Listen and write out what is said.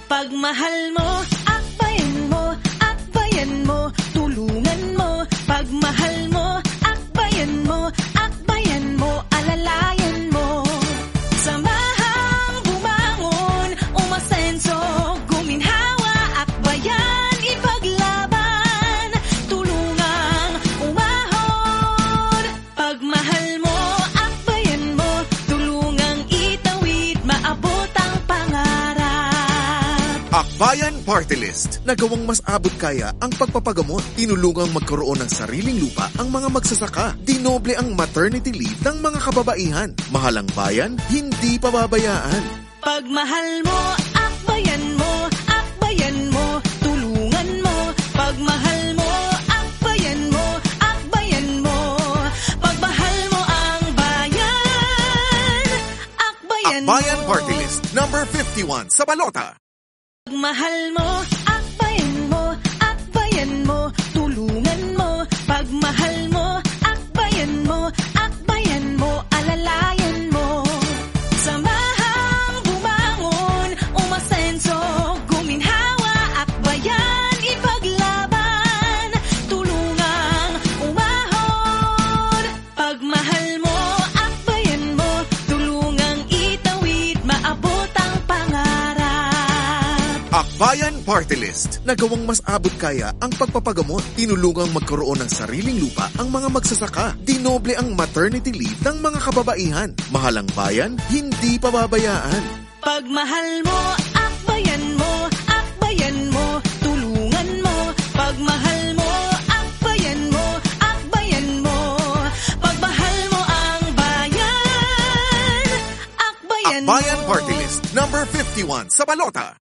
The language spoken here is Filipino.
Pagmahal mo, akbayan mo, akbayan mo, tulungan mo. Pagmahal mo, akbayan mo, akbayan mo, alalayan mo. Samahang bumangon, umasenso, guminhawa, akbayan, ipaglaban, tulungang umahon. Pagmahal mo, akbayan mo, tulungang itawid, maabot ang pangarap. Akbayan Party List. Nagawang mas abot kaya ang pagpapagamot. Tinulungang magkaroon ng sariling lupa ang mga magsasaka. Dinoble ang maternity leave ng mga kababaihan. Mahal ang bayan, hindi pababayaan. Pagmahal mo, akbayan mo, akbayan mo, tulungan mo. Pagmahal mo, akbayan mo, akbayan mo. Pagmahal mo ang bayan, akbayan mo. Akbayan Party List, number 51 sa balota. Pagmahal mo, akbayan mo, akbayan mo, tulungan mo. Pagmahal mo, akbayan mo, akbayan mo, alalayan mo. Samahang bumangon, umasenso, guminhawa, akbayan, ipaglaban, tulungang umahon. Pagmahal mo, akbayan mo, tulungang itawid, maabot ang pangarap. Akbayan Party List. Nagawang mas abot kaya ang pagpapagamot. Tinulungang magkaroon ng sariling lupa ang mga magsasaka. Dinoble ang maternity leave ng mga kababaihan. Mahal ang bayan, hindi pababayaan. Pagmahal mo, akbayan mo, akbayan mo, tulungan mo. Pagmahal mo, akbayan mo, akbayan mo. Pagmahal mo ang bayan, akbayan mo. Akbayan Party List, number 51 sa balota.